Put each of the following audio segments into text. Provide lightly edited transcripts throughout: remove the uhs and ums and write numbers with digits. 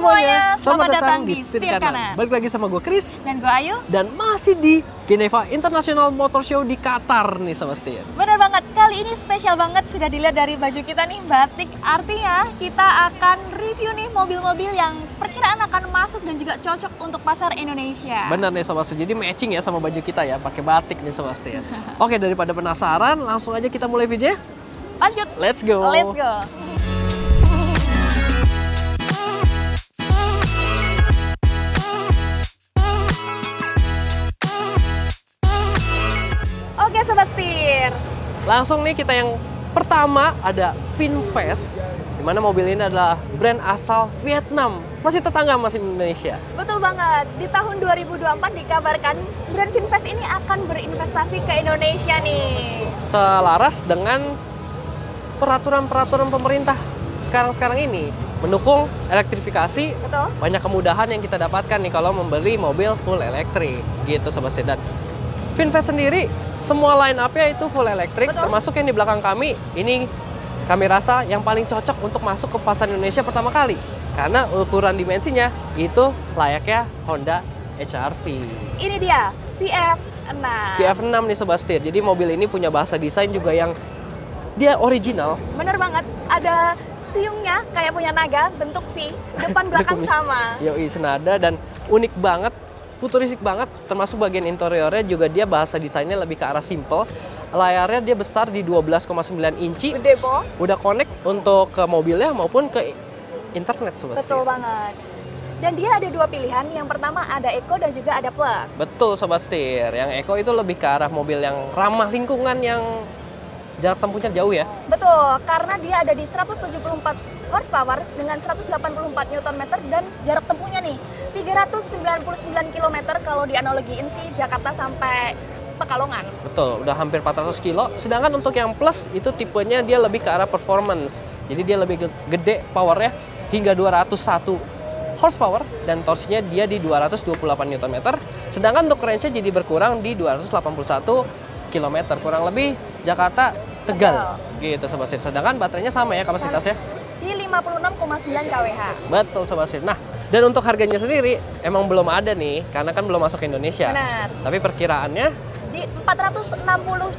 semuanya, selamat datang di Setir Kanan. Balik lagi sama gue Chris Dan gue Ayu. dan masih di Geneva International Motor Show di Qatar nih Sobat Setir. Bener banget, kali ini spesial banget, sudah dilihat dari baju kita nih, batik. Artinya kita akan review nih mobil-mobil yang perkiraan akan masuk dan juga cocok untuk pasar Indonesia. Bener nih Sobat Setir, jadi matching ya sama baju kita ya, pakai batik nih Sobat Setir. Oke, daripada penasaran, langsung aja kita mulai videonya. Lanjut, Let's go. let's go. Oke Sobat Setir, Langsung nih kita yang pertama ada VinFast, dimana mobil ini adalah brand asal Vietnam, masih tetangga masih Indonesia. betul banget. Di tahun 2024 dikabarkan brand VinFast ini akan berinvestasi ke Indonesia nih. Selaras dengan peraturan-peraturan pemerintah sekarang ini mendukung elektrifikasi. Betul? Banyak kemudahan yang kita dapatkan nih kalau membeli mobil full elektrik gitu Sobat Sedan. VinFast sendiri semua line up-nya itu full elektrik, Betul. termasuk yang di belakang kami. Ini kami rasa yang paling cocok untuk masuk ke pasar Indonesia pertama kali. Karena ukuran dimensinya itu layaknya Honda HR-V. Ini dia, VF6. VF6 nih Sobat Setir. Jadi mobil ini punya bahasa desain juga yang dia original. Bener banget, ada siungnya kayak punya naga, bentuk V, depan belakang Kumis. sama. Yoi, senada dan unik banget, futuristik banget, termasuk bagian interiornya juga dia bahasa desainnya lebih ke arah simple. Layarnya dia besar di 12,9 inci. Gede po. Udah connect untuk ke mobilnya maupun ke internet Sobat Betul Setir. banget. Dan dia ada dua pilihan, yang pertama ada Eco dan juga ada Plus. Betul Sobat Setir, yang Eco itu lebih ke arah mobil yang ramah lingkungan, yang jarak tempuhnya jauh ya. Betul, karena dia ada di 174 horsepower dengan 184 Nm dan jarak tempuhnya nih 399 km kalau dianalogiin sih Jakarta sampai Pekalongan. Betul, udah hampir 400 kilo. Sedangkan untuk yang Plus itu tipenya dia lebih ke arah performance. Jadi dia lebih gede powernya hingga 201 horsepower dan torsinya dia di 228 Nm. Sedangkan untuk range-nya jadi berkurang di 281 km, kurang lebih Jakarta Tegal gitu Sobat Setir. Sedangkan baterainya sama ya kapasitasnya Di 56,9 kWh. betul Sobat Setir. Nah, dan untuk harganya sendiri emang belum ada nih karena kan belum masuk ke Indonesia. Benar. Tapi perkiraannya Di 460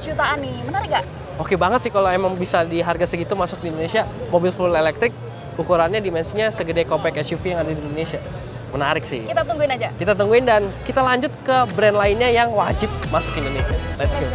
jutaan nih, menarik gak? oke banget sih kalau emang bisa di harga segitu masuk di Indonesia. Mobil full elektrik, ukurannya dimensinya segede compact SUV yang ada di Indonesia. Menarik sih. Kita tungguin aja. Kita tungguin dan kita lanjut ke brand lainnya yang wajib masuk ke Indonesia. Let's go.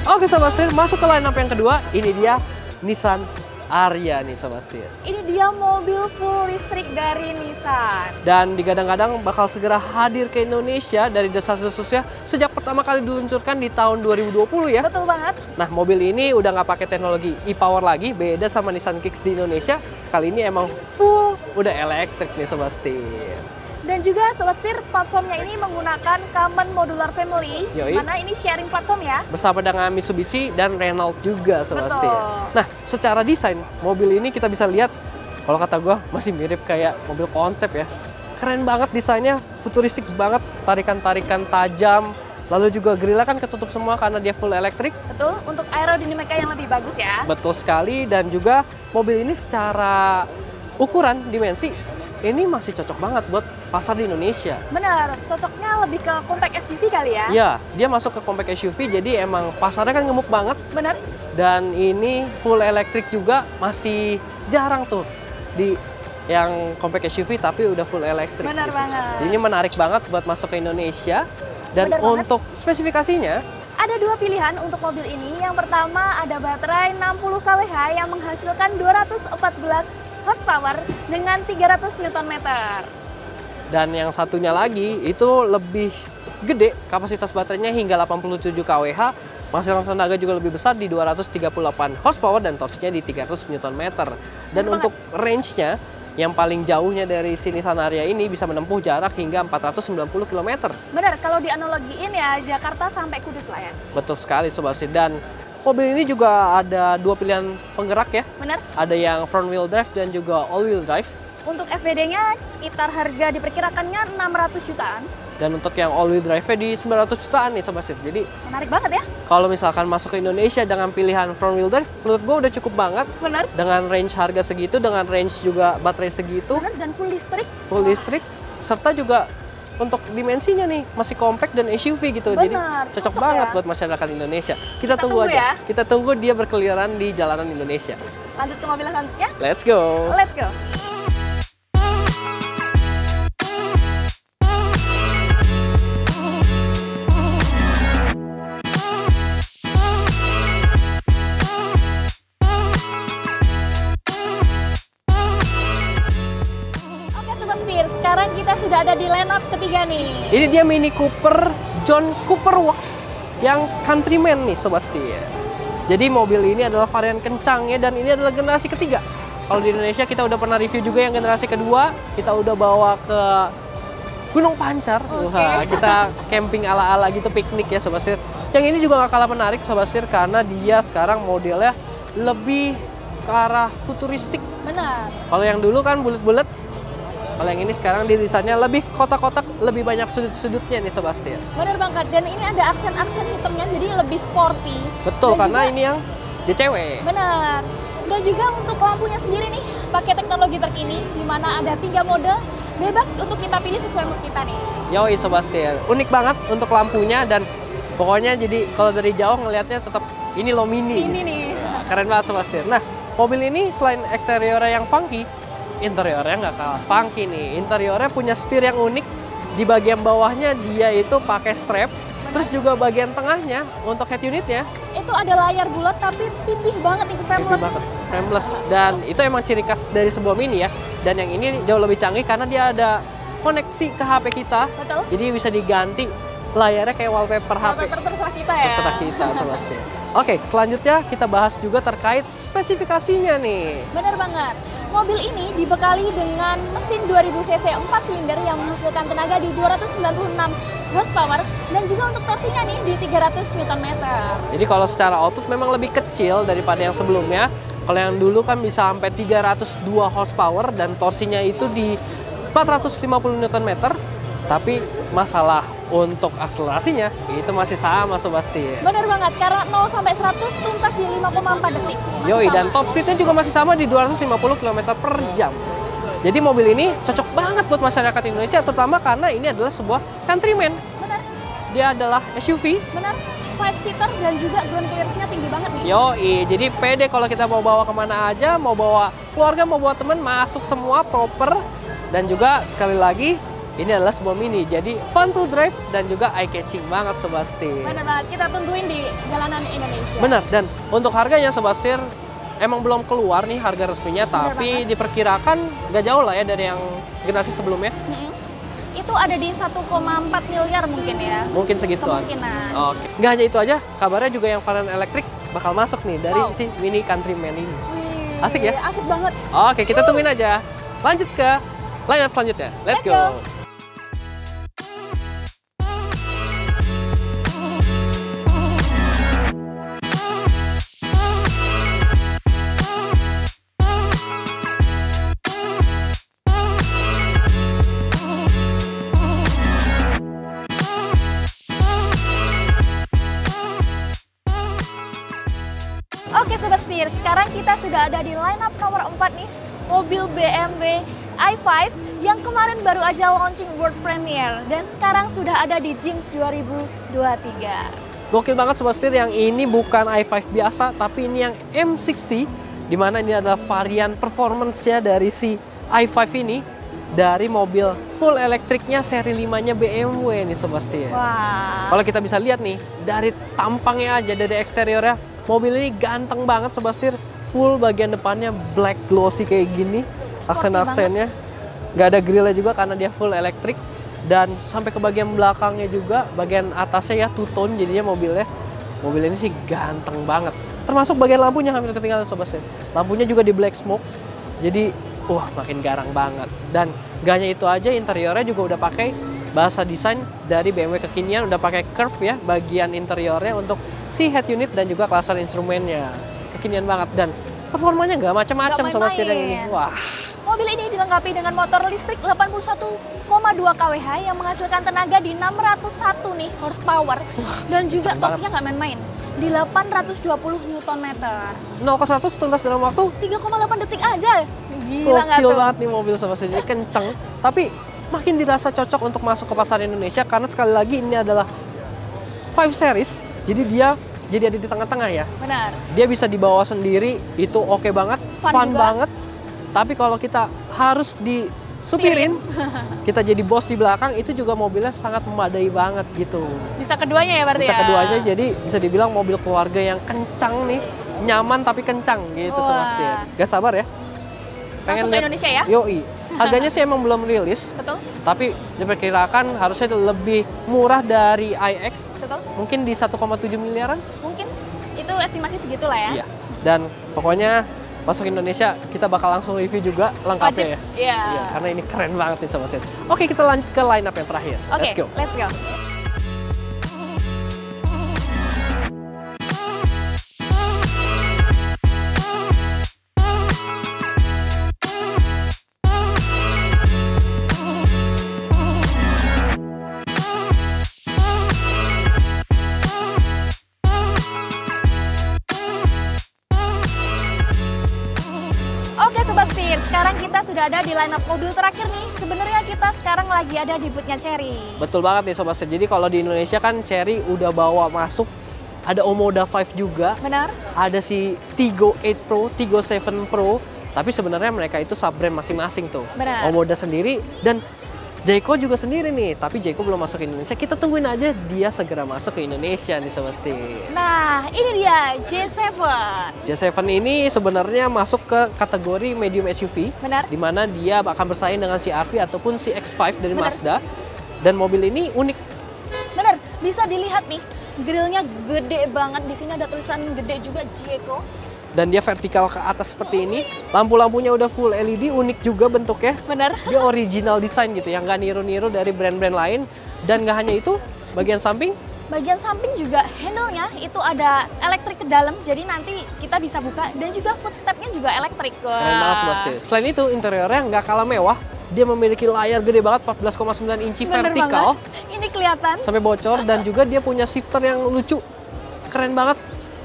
Oke Sobat Setir, masuk ke line up yang kedua. Ini dia Nissan Ariya nih Sobat Setir. Ini dia mobil full listrik dari Nissan. Dan digadang-gadang bakal segera hadir ke Indonesia dari desas-desusnya sejak pertama kali diluncurkan di tahun 2020 ya. Betul banget. Nah, mobil ini udah nggak pakai teknologi e-power lagi, beda sama Nissan Kicks di Indonesia. Kali ini emang full udah elektrik nih Sobat Setir. Dan juga Sobat Setir, platformnya ini menggunakan Common Modular Family, Yoi. mana ini sharing platform ya. Bersama dengan Mitsubishi dan Renault juga Sobat Betul. Setir. Nah, secara desain mobil ini kita bisa lihat, kalau kata gua masih mirip kayak mobil konsep ya. Keren banget desainnya, futuristik banget, tarikan-tarikan tajam. Lalu juga grillnya kan ketutup semua karena dia full elektrik. Betul, untuk aerodinamika yang lebih bagus ya. Betul sekali, dan juga mobil ini secara ukuran, dimensi, ini masih cocok banget buat pasar di Indonesia. Benar, cocoknya lebih ke compact SUV kali ya. Ya, dia masuk ke compact SUV, jadi emang pasarnya kan gemuk banget. Benar. Dan ini full elektrik juga masih jarang tuh di yang compact SUV tapi udah full elektrik. Benar banget. Ini menarik banget buat masuk ke Indonesia. Dan Benar banget. untuk spesifikasinya, Ada dua pilihan untuk mobil ini. Yang pertama ada baterai 60 kWh yang menghasilkan 214 horsepower dengan 300 Nm. dan yang satunya lagi itu lebih gede, kapasitas baterainya hingga 87 kWh. Menghasilkan tenaga juga lebih besar di 238 horsepower dan torsinya di 300 Nm. Dan untuk range-nya yang paling jauhnya dari sini Nissan Ariya ini bisa menempuh jarak hingga 490 km. Benar, kalau dianalogiin ya Jakarta sampai Kudus lah ya. Betul sekali Sobat Setir. Dan mobil ini juga ada dua pilihan penggerak ya. Benar. Ada yang front wheel drive dan juga all wheel drive. Untuk FWD-nya sekitar harga diperkirakannya 600 jutaan. Dan untuk yang all wheel drive di 900 jutaan nih Sobat Setir. Jadi Menarik banget ya. kalau misalkan masuk ke Indonesia dengan pilihan front wheel drive, menurut gue udah cukup banget. Benar. Dengan range harga segitu, dengan range juga baterai segitu, Benar, dan full listrik. full listrik, serta juga untuk dimensinya nih masih compact dan SUV gitu. Jadi Benar, cocok cocok banget ya. buat masyarakat Indonesia. Kita Kita tunggu tunggu ya. aja. Kita tunggu dia berkeliaran di jalanan Indonesia. Lanjut ke mobil selanjutnya. Let's go. Let's go. Oke Sobat Setir, sekarang kita sudah ada di line up ketiga nih. Ini dia Mini Cooper John Cooper Works yang Countryman nih Sobat Setir. Jadi mobil ini adalah varian kencangnya dan ini adalah generasi ketiga. Kalau di Indonesia kita udah pernah review juga yang generasi kedua, kita udah bawa ke Gunung Pancar. Oke. Wah, kita camping ala-ala gitu, piknik ya Sobat Setir. Yang ini juga nggak kalah menarik Sobat Setir karena dia sekarang modelnya lebih ke arah futuristik. Benar. Kalau yang dulu kan bulat-bulat, kalau yang ini sekarang desainnya lebih kotak-kotak, lebih banyak sudut-sudutnya nih Sobat Setir. Benar banget. Dan ini ada aksen-aksen hitamnya jadi lebih sporty. Betul, Dan karena juga- ini yang JCW. Benar. Dan juga untuk lampunya sendiri nih, pakai teknologi terkini, di mana ada 3 mode, bebas untuk kita pilih sesuai mood kita nih. Yoi Sobat Setir, unik banget untuk lampunya dan pokoknya jadi kalau dari jauh ngelihatnya tetap ini loh mini. Ini nih. Keren banget Sobat Setir. Nah, mobil ini selain eksteriornya yang funky, interiornya nggak kalah funky nih. Interiornya punya setir yang unik. Di bagian bawahnya dia itu pakai strap. Terus juga bagian tengahnya untuk head unitnya Itu ada layar bulat tapi tipih banget nih, itu frameless. banget, frameless. Dan itu emang ciri khas dari sebuah mini ya. Dan yang ini jauh lebih canggih karena dia ada koneksi ke HP kita. Betul. Jadi bisa diganti layarnya kayak wallpaper HP. Wallpaper terserah kita ya. Terserah kita Sobat Setir. Oke, selanjutnya kita bahas juga terkait spesifikasinya nih. Benar banget. Mobil ini dibekali dengan mesin 2000 cc 4 silinder yang menghasilkan tenaga di 296 horsepower dan juga untuk torsinya nih di 300 Nm. Jadi kalau secara output memang lebih kecil daripada yang sebelumnya. Kalau yang dulu kan bisa sampai 302 horsepower dan torsinya itu di 450 Nm. Tapi masalah untuk akselerasinya itu masih sama Sobat Setir. Benar banget, karena 0 sampai 100 tuntas di 5,4 detik. Masih Yoi, sama. dan top speednya juga masih sama di 250 km per jam. Jadi mobil ini cocok banget buat masyarakat Indonesia, terutama karena ini adalah sebuah Countryman. Benar, Dia adalah SUV. benar. 5-seater dan juga ground clearance-nya tinggi banget nih. Yoi, jadi pede kalau kita mau bawa kemana aja, mau bawa keluarga, mau bawa temen, masuk semua proper. Dan juga sekali lagi, ini adalah sebuah mini, jadi fun to drive dan juga eye-catching banget Sobat Setir. Benar banget, kita tungguin di jalanan Indonesia. Benar, dan untuk harganya Sobat Setir, emang belum keluar nih harga resminya, Benar tapi diperkirakan nggak jauh lah ya dari yang generasi sebelumnya. Itu ada di 1,4 miliar mungkin ya. Mungkin segituan. Kemungkinan. Oke. Nggak hanya itu aja, kabarnya juga yang varian elektrik bakal masuk nih dari Wow. si Mini Countryman ini. Wih, Asik ya? Asik banget. Oke, kita tungguin aja. Lanjut ke line up selanjutnya. Let's Let's go. go. Oke Sobat Setir, sekarang kita sudah ada di line up nomor 4 nih, mobil BMW i5 yang kemarin baru aja launching world premiere dan sekarang sudah ada di JIMS 2023. Gokil banget Sobat Setir, yang ini bukan i5 biasa, tapi ini yang M60, dimana ini adalah varian performance-nya dari si i5 ini, dari mobil full elektriknya seri 5-nya BMW nih Sobat Setir. Wah, Kalau kita bisa lihat nih, dari tampangnya aja, dari eksteriornya, mobil ini ganteng banget Sobat Setir. Full bagian depannya black glossy kayak gini, aksen-aksennya. Nggak ada grillnya juga karena dia full elektrik. Dan sampai ke bagian belakangnya juga, bagian atasnya ya two-tone jadinya mobilnya. Mobil ini sih ganteng banget. Termasuk bagian lampunya hampir ketinggalan Sobat Setir. Lampunya juga di black smoke, jadi wah makin garang banget. Dan gak hanya itu aja, interiornya juga udah pakai bahasa desain dari BMW kekinian, udah pakai curve ya bagian interiornya untuk si head unit dan juga cluster instrumennya. Kekinian banget dan performanya nggak macam-macam sobat setir yang ini. Wah. Mobil ini dilengkapi dengan motor listrik 81,2 kWh yang menghasilkan tenaga di 601 nih horsepower dan juga torsinya nggak main-main di 820 Nm. 0 ke 100 tuntas dalam waktu 3,8 detik aja. Gila nggak tuh? banget nih mobil sobat setir, kenceng. Tapi makin dirasa cocok untuk masuk ke pasar Indonesia karena sekali lagi ini adalah 5 series. Jadi dia ada di tengah-tengah ya. Benar. Dia bisa dibawa sendiri, itu oke banget, fun banget. Tapi kalau kita harus disupirin, kita jadi bos di belakang, itu juga mobilnya sangat memadai banget gitu. Bisa keduanya ya berarti Bisa ya? keduanya, jadi bisa dibilang mobil keluarga yang kencang nih. Nyaman tapi kencang gitu sobat setir. Gak sabar ya. Pengen masuk ke Indonesia ya? Yoi. Harganya sih emang belum rilis. Betul. Tapi diperkirakan harusnya lebih murah dari iX. Betul. Mungkin di 1,7 miliaran. Mungkin. Itu estimasi segitu lah ya. Iya. Dan pokoknya masuk Indonesia kita bakal langsung review juga lengkapnya ya. Iya. Iya, karena ini keren banget nih sobat setir. Oke, kita lanjut ke line up yang terakhir. Oke, Let's go. let's go. Oke Sobat Setir, sekarang kita sudah ada di line up mobil terakhir nih. Sebenarnya kita sekarang lagi ada di bootnya Chery. Betul banget nih Sobat Setir. Jadi kalau di Indonesia kan Chery udah bawa masuk, ada Omoda 5 juga. Benar. Ada si Tiggo 8 Pro, Tiggo 7 Pro. Tapi sebenarnya mereka itu sub-brand masing-masing tuh. Benar. Omoda sendiri dan Jayco juga sendiri nih. Tapi Jayco belum masuk ke Indonesia. Kita tungguin aja dia segera masuk ke Indonesia nih Sobat Setir. Nah, ini dia J7. J7 ini sebenarnya masuk ke kategori medium SUV. Benar. Di mana dia akan bersaing dengan si RV ataupun si X5 dari Benar. Mazda. Dan mobil ini unik. Benar, bisa dilihat nih. Grillnya gede banget. Di sini ada tulisan gede juga Jayco. Dan dia vertikal ke atas seperti ini. Lampu-lampunya udah full LED, unik juga bentuknya. Benar. Dia original design gitu, yang nggak niru-niru dari brand-brand lain. Dan nggak hanya itu, bagian samping. Bagian samping juga handle-nya itu ada elektrik ke dalam. Jadi nanti kita bisa buka dan juga footstep-nya juga elektrik. Keren banget Sobat Setir. Selain itu, interiornya nggak kalah mewah. Dia memiliki layar gede banget, 14,9 inci Bener vertikal. banget. Ini kelihatan. Sampai bocor, dan juga dia punya shifter yang lucu. Keren banget.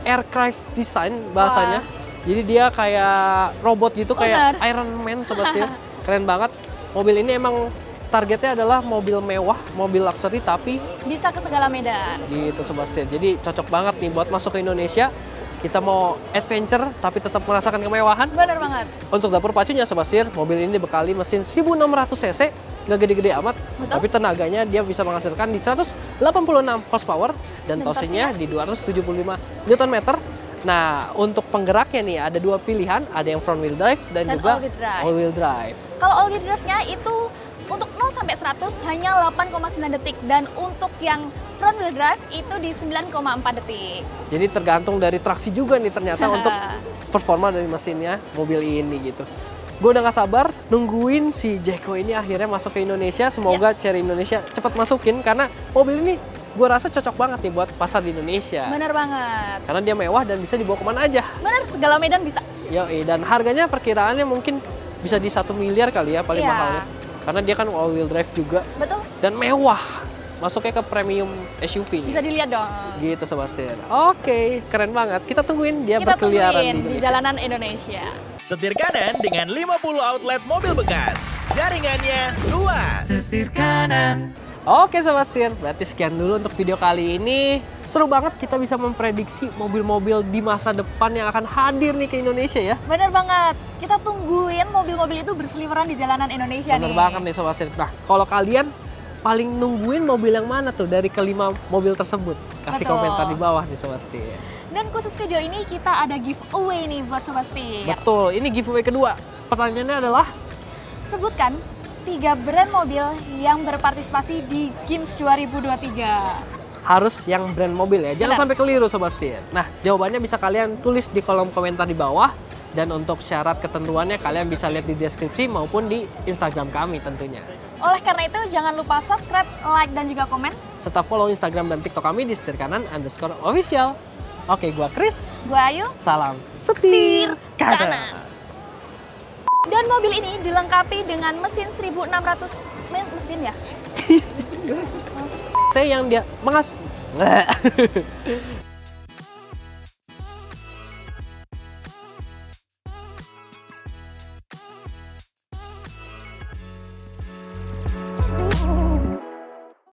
Aircraft design bahasanya. Jadi dia kayak robot gitu, kayak Iron Man Sobat Setir. Keren banget. Mobil ini emang targetnya adalah mobil mewah, mobil luxury tapi bisa ke segala medan. Gitu Sobat Setir. Jadi cocok banget nih buat masuk ke Indonesia. Kita mau adventure tapi tetap merasakan kemewahan. Bener banget. Untuk dapur pacunya Sobat Setir, mobil ini dibekali mesin 1600 cc. Nggak gede-gede amat, tapi tenaganya dia bisa menghasilkan di 186 horsepower dan torsinya di 275 Nm. Nah, untuk penggeraknya nih ada dua pilihan, ada yang front wheel drive dan juga all wheel drive. Kalau all wheel drive-nya itu untuk 0 sampai 100 hanya 8,9 detik dan untuk yang front wheel drive itu di 9,4 detik. Jadi tergantung dari traksi juga nih ternyata untuk performa dari mesinnya mobil ini gitu. Gue udah gak sabar nungguin si Jayco ini akhirnya masuk ke Indonesia. Semoga Chery Indonesia cepat masukin karena mobil ini gue rasa cocok banget nih buat pasar di Indonesia. Bener banget. Karena dia mewah dan bisa dibawa kemana aja. Bener, segala medan bisa. Yoi, dan harganya perkiraannya mungkin bisa di 1 miliar kali ya paling mahalnya. Karena dia kan all wheel drive juga. Betul. Dan mewah. Masuknya ke premium SUV nih. Bisa dilihat dong. Gitu Sobat Setir. Oke, keren banget. Kita tungguin dia berkeliaran di Indonesia. Di jalanan Indonesia. Setir kanan dengan 50 outlet mobil bekas. Jaringannya luas. Setir kanan. Oke Sobat Setir, berarti sekian dulu untuk video kali ini. Seru banget kita bisa memprediksi mobil-mobil di masa depan yang akan hadir nih ke Indonesia ya. Bener banget. Kita tungguin mobil-mobil itu berseliweran di jalanan Indonesia nih. Bener banget nih Sobat Setir. Nah, kalau kalian paling nungguin mobil yang mana tuh dari kelima mobil tersebut? Kasih komentar di bawah nih Sobat Setir. Dan khusus video ini kita ada giveaway nih buat Sobat Setir. Betul, ini giveaway kedua. Pertanyaannya adalah, sebutkan 3 brand mobil yang berpartisipasi di Gims 2023. Harus yang brand mobil ya, jangan sampai keliru Sobat Setir. Nah, jawabannya bisa kalian tulis di kolom komentar di bawah. Dan untuk syarat ketentuannya kalian bisa lihat di deskripsi maupun di Instagram kami tentunya. Oleh karena itu jangan lupa subscribe, like, dan juga komen. serta follow Instagram dan TikTok kami di setirkanan_official. Oke, gua Chris. Gua Ayu. Salam setir kanan. Dan mobil ini dilengkapi dengan mesin 1600 mesin ya. Saya yang dia mengas